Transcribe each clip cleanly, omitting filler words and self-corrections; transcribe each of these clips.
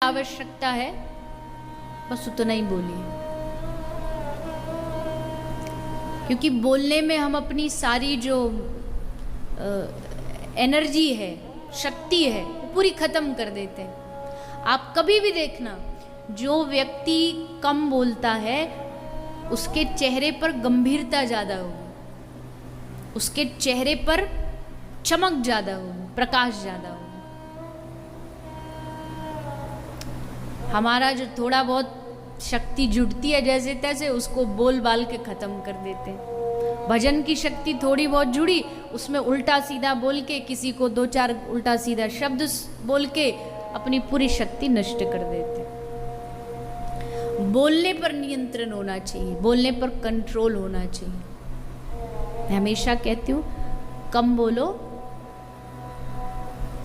आवश्यकता है बस उतना ही बोलिए, क्योंकि बोलने में हम अपनी सारी जो एनर्जी है, शक्ति है, वो पूरी खत्म कर देते हैं। आप कभी भी देखना, जो व्यक्ति कम बोलता है उसके चेहरे पर गंभीरता ज़्यादा होगी, उसके चेहरे पर चमक ज़्यादा होगी, प्रकाश ज़्यादा होगा। हमारा जो थोड़ा बहुत शक्ति जुटती है जैसे तैसे, उसको बोल बाल के ख़त्म कर देते हैं। भजन की शक्ति थोड़ी बहुत जुड़ी, उसमें उल्टा सीधा बोल के, किसी को दो चार उल्टा सीधा शब्द बोल के अपनी पूरी शक्ति नष्ट कर देते हैं। बोलने पर नियंत्रण होना चाहिए, बोलने पर कंट्रोल होना चाहिए। मैं हमेशा कहती हूँ, कम बोलो,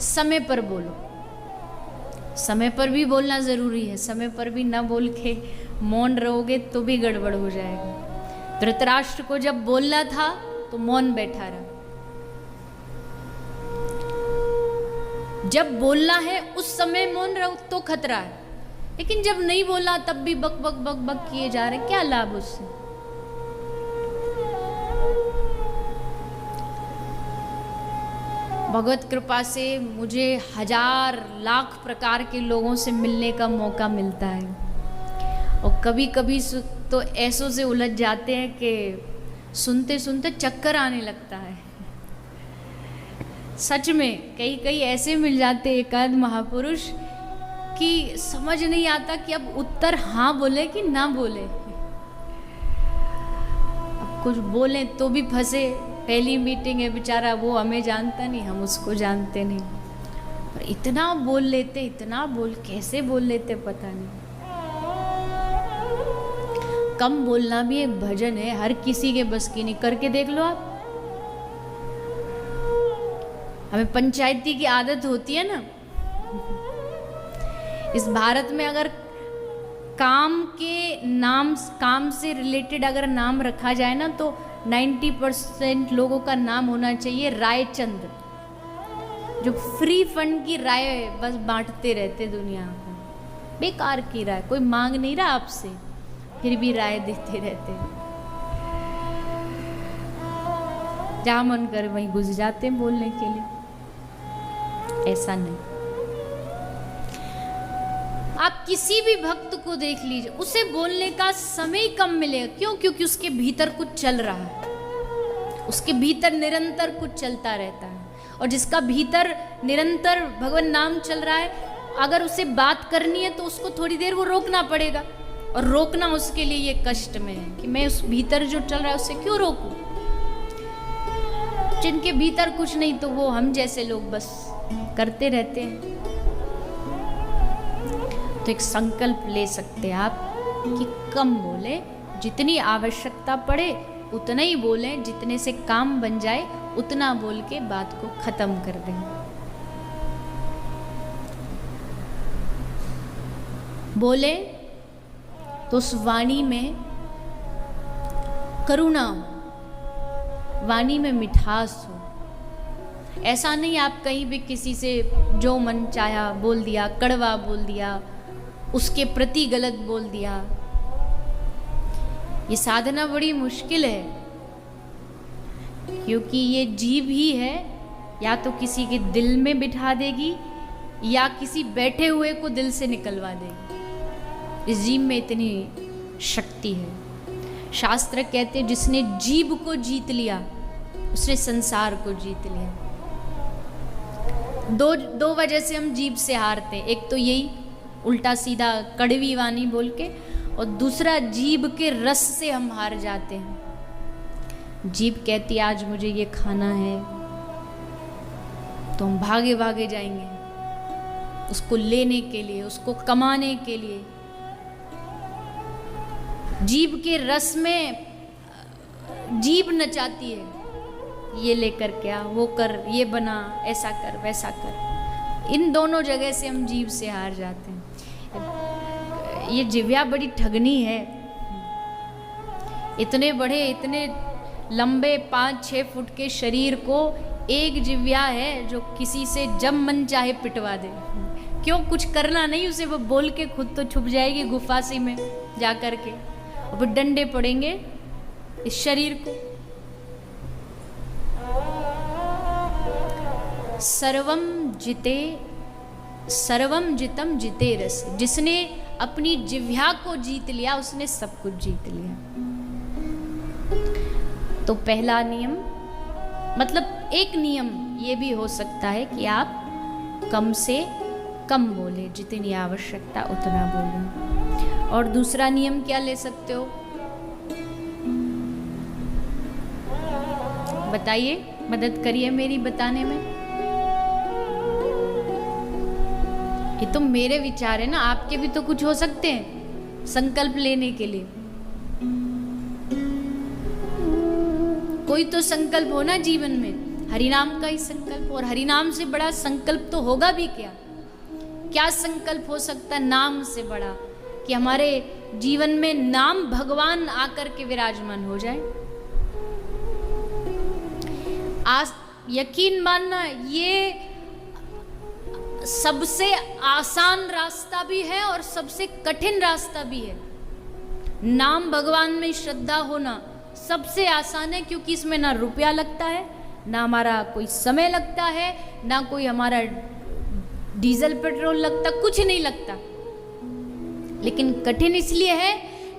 समय पर बोलो। समय पर भी बोलना ज़रूरी है, समय पर भी ना बोल के मौन रहोगे तो भी गड़बड़ हो जाएगा। धृतराष्ट्र को जब बोलना था तो मौन बैठा रहा। जब बोलना है उस समय मौन रहो तो खतरा है, लेकिन जब नहीं बोलना तब भी बक बक बक बक किए जा रहे, क्या लाभ उससे। भगवत कृपा से मुझे हजार लाख प्रकार के लोगों से मिलने का मौका मिलता है, और कभी कभी तो ऐसों से उलझ जाते हैं कि सुनते सुनते चक्कर आने लगता है। सच में कई कई ऐसे मिल जाते एकाध महापुरुष कि समझ नहीं आता कि अब उत्तर हाँ बोले कि ना बोले। अब कुछ बोले तो भी फंसे, पहली मीटिंग है बेचारा, वो हमें जानता नहीं, हम उसको जानते नहीं, पर इतना बोल लेते, इतना कैसे बोल लेते पता नहीं। कम बोलना भी एक भजन है, हर किसी के बस की नहीं। करके देख लो आप। हमें पंचायती की आदत होती है ना, इस भारत में अगर काम से रिलेटेड अगर नाम रखा जाए ना, तो 90% लोगों का नाम होना चाहिए रायचंद, जो फ्री फंड की राय बस बांटते रहते दुनिया को, बेकार की राय, कोई मांग नहीं रहा आपसे, फिर भी राय देते रहते, जहां मन कर वहीं घुस जाते हैं बोलने के लिए। ऐसा नहीं। आप किसी भी भक्त को देख लीजिए, उसे बोलने का समय कम मिलेगा। क्यों? क्योंकि उसके भीतर कुछ चल रहा है, उसके भीतर निरंतर कुछ चलता रहता है। और जिसका भीतर निरंतर भगवान नाम चल रहा है, अगर उसे बात करनी है तो उसको थोड़ी देर वो रोकना पड़ेगा, और रोकना उसके लिए ये कष्ट में है कि मैं उस भीतर जो चल रहा है उससे क्यों रोकूं। जिनके भीतर कुछ नहीं तो वो हम जैसे लोग बस करते रहते हैं। तो एक संकल्प ले सकते हैं आप कि कम बोले, जितनी आवश्यकता पड़े उतना ही बोलें, जितने से काम बन जाए उतना बोल के बात को खत्म कर दें। बोले तो उस वाणी में करुणा हो, वाणी में मिठास हो। ऐसा नहीं आप कहीं भी किसी से जो मन चाहा बोल दिया, कड़वा बोल दिया, उसके प्रति गलत बोल दिया। ये साधना बड़ी मुश्किल है, क्योंकि ये जीभ ही है, या तो किसी के दिल में बिठा देगी या किसी बैठे हुए को दिल से निकलवा देगी। इस जीभ में इतनी शक्ति है। शास्त्र कहते हैं जिसने जीभ को जीत लिया उसने संसार को जीत लिया। दो वजह से हम जीभ से हारते हैं। एक तो यही उल्टा सीधा कड़वी वाणी बोल के, और दूसरा जीभ के रस से हम हार जाते हैं। जीभ कहती आज मुझे ये खाना है, तो हम भागे भागे जाएंगे उसको लेने के लिए, उसको कमाने के लिए। जीभ के रस में जीभ नचाती है, ये लेकर क्या, वो कर, ये बना, ऐसा कर, वैसा कर। इन दोनों जगह से हम जीभ से हार जाते हैं। ये जिव्या बड़ी ठगनी है। इतने बड़े, इतने लंबे 5-6 फुट के शरीर को एक जिव्या है जो किसी से जब मन चाहे पिटवा दे, क्यों, कुछ करना नहीं उसे, वो बोल के खुद तो छुप जाएगी गुफासी में जा कर के, और फिर डंडे पड़ेंगे इस शरीर को। सर्वम जितम जिते रस, जिसने अपनी जिह्वा को जीत लिया उसने सब कुछ जीत लिया। तो पहला नियम, मतलब एक नियम ये भी हो सकता है कि आप कम से कम बोले, जितनी आवश्यकता उतना बोले। और दूसरा नियम क्या ले सकते हो, बताइए, मदद करिए मेरी बताने में। ये तो मेरे विचार है ना, आपके भी तो कुछ हो सकते हैं संकल्प लेने के लिए। कोई तो संकल्प हो ना जीवन में, हरिनाम का ही संकल्प। और हरिनाम से बड़ा संकल्प तो होगा भी क्या, क्या संकल्प हो सकता है नाम से बड़ा, कि हमारे जीवन में नाम भगवान आकर के विराजमान हो जाए। आज यकीन मानना, ये सबसे आसान रास्ता भी है और सबसे कठिन रास्ता भी है। नाम भगवान में श्रद्धा होना सबसे आसान है, क्योंकि इसमें ना रुपया लगता है, ना हमारा कोई समय लगता है, ना कोई हमारा डीजल पेट्रोल लगता, कुछ नहीं लगता। लेकिन कठिन इसलिए है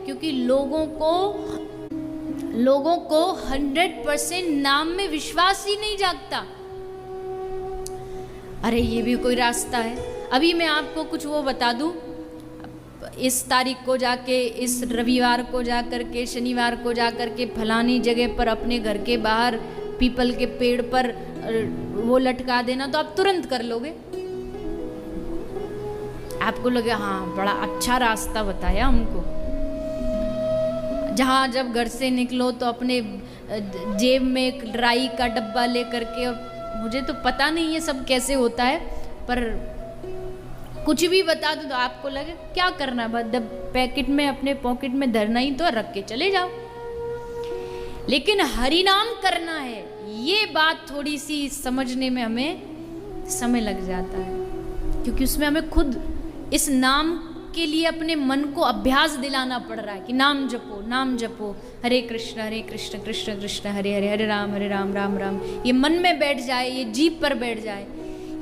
क्योंकि लोगों को 100% नाम में विश्वास ही नहीं जागता। अरे ये भी कोई रास्ता है। अभी मैं आपको कुछ वो बता दूं, इस तारीख को जाके, इस रविवार को जाकर के, शनिवार को जाकर के फलानी जगह पर अपने घर के बाहर पीपल के पेड़ पर वो लटका देना, तो आप तुरंत कर लोगे। आपको लगे हाँ बड़ा अच्छा रास्ता बताया हमको। जहाँ जब घर से निकलो तो अपने जेब में एक राई का डब्बा ले करके, मुझे तो पता नहीं ये सब कैसे होता है, पर कुछ भी बता दो तो आपको लगे क्या करना, बस पैकेट में अपने पॉकेट में धरना ही तो, रख के चले जाओ। लेकिन हरिनाम करना है, ये बात थोड़ी सी समझने में हमें समय लग जाता है, क्योंकि उसमें हमें खुद इस नाम के लिए अपने मन को अभ्यास दिलाना पड़ रहा है कि नाम जपो, नाम जपो, हरे कृष्ण कृष्ण कृष्ण हरे हरे, हरे राम राम राम। ये मन में बैठ जाए, ये जीभ पर बैठ जाए।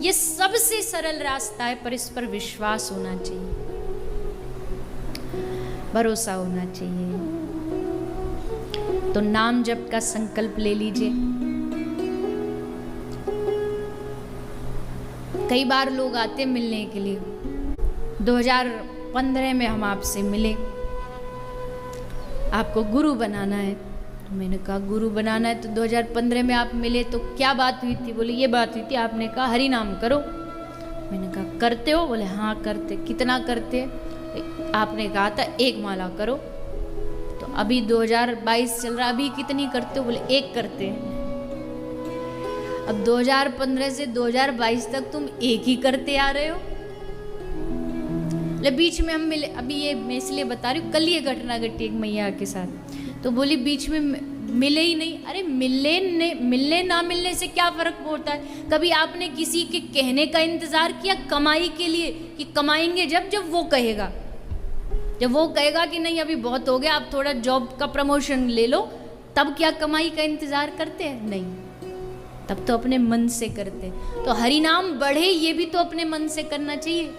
ये सबसे सरल रास्ता है, पर इस पर विश्वास होना चाहिए, भरोसा होना चाहिए। तो नाम जप का संकल्प ले लीजिए। कई बार लोग आते मिलने के लिए। 2015 में हम आपसे मिले, आपको गुरु बनाना है। मैंने कहा गुरु बनाना है, तो 2015 में आप मिले तो क्या बात हुई थी? बोले ये बात हुई थी, आपने कहा हरि नाम करो। मैंने कहा करते हो? बोले हाँ करते। कितना करते? आपने कहा था 1 माला करो। तो अभी 2022 चल रहा, अभी कितनी करते हो? बोले 1 करते हैं। अब 2015 से 2022 तक तुम 1 ही करते आ रहे हो। बीच में हम मिले, अभी ये मैं इसलिए बता रही हूँ, कल ये घटना घटी एक मैया के साथ। तो बोली बीच में मिले ही नहीं। अरे मिलने ना मिलने से क्या फर्क पड़ता है? कभी आपने किसी के कहने का इंतजार किया कमाई के लिए, कि कमाएंगे जब वो कहेगा, जब वो कहेगा कि नहीं अभी बहुत हो गया, आप थोड़ा जॉब का प्रमोशन ले लो, तब क्या कमाई का इंतजार करते हैं? नहीं, तब तो अपने मन से करते। तो हरिनाम बढ़े ये भी तो अपने मन से करना चाहिए।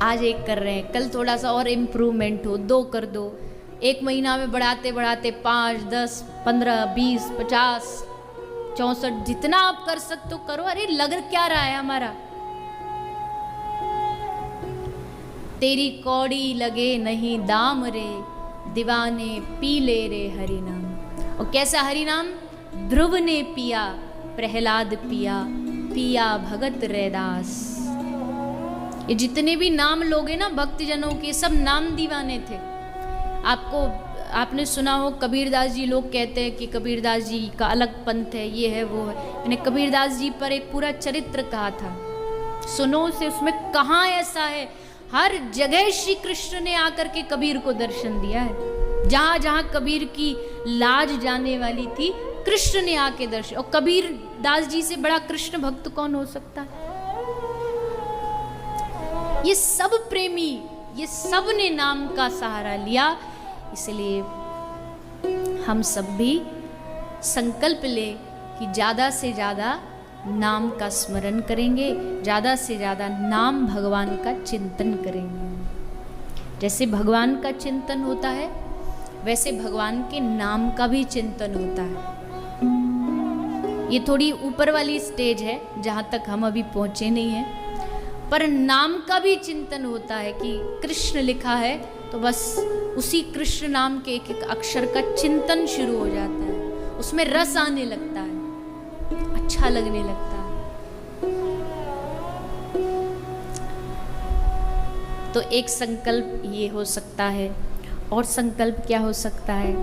आज 1 कर रहे हैं, कल थोड़ा सा और इम्प्रूवमेंट हो, 2 कर दो। 1 महीना में बढ़ाते बढ़ाते 5, 10, 15, 20, 50, 64 जितना आप कर सकते हो करो। अरे लग क्या रहा है हमारा? तेरी कौड़ी लगे नहीं दाम रे, दीवाने पी ले रे हरि नाम। और कैसा हरि नाम? ध्रुव ने पिया, प्रहलाद पिया, पिया भगत रैदास। ये जितने भी नाम लोग हैं ना भक्तजनों के, सब नाम दीवाने थे। आपने सुना हो कबीरदास जी, लोग कहते हैं कि कबीरदास जी का अलग पंथ है, ये है वो है। मैंने कबीरदास जी पर एक पूरा चरित्र कहा था, सुनो उसे। उसमें कहाँ ऐसा है, हर जगह श्री कृष्ण ने आकर के कबीर को दर्शन दिया है। जहाँ जहाँ कबीर की लाज जाने वाली थी, कृष्ण ने आके दर्शन। और कबीर दास जी से बड़ा कृष्ण भक्त कौन हो सकता है? ये सब प्रेमी, ये सब ने नाम का सहारा लिया। इसलिए हम सब भी संकल्प ले कि ज़्यादा से ज़्यादा नाम का स्मरण करेंगे, ज़्यादा से ज़्यादा नाम भगवान का चिंतन करेंगे। जैसे भगवान का चिंतन होता है वैसे भगवान के नाम का भी चिंतन होता है। ये थोड़ी ऊपर वाली स्टेज है जहाँ तक हम अभी पहुँचे नहीं हैं, पर नाम का भी चिंतन होता है कि कृष्ण लिखा है तो बस उसी कृष्ण नाम के एक एक अक्षर का चिंतन शुरू हो जाता है, उसमें रस आने लगता है, अच्छा लगने लगता है। तो एक संकल्प ये हो सकता है, और संकल्प क्या हो सकता है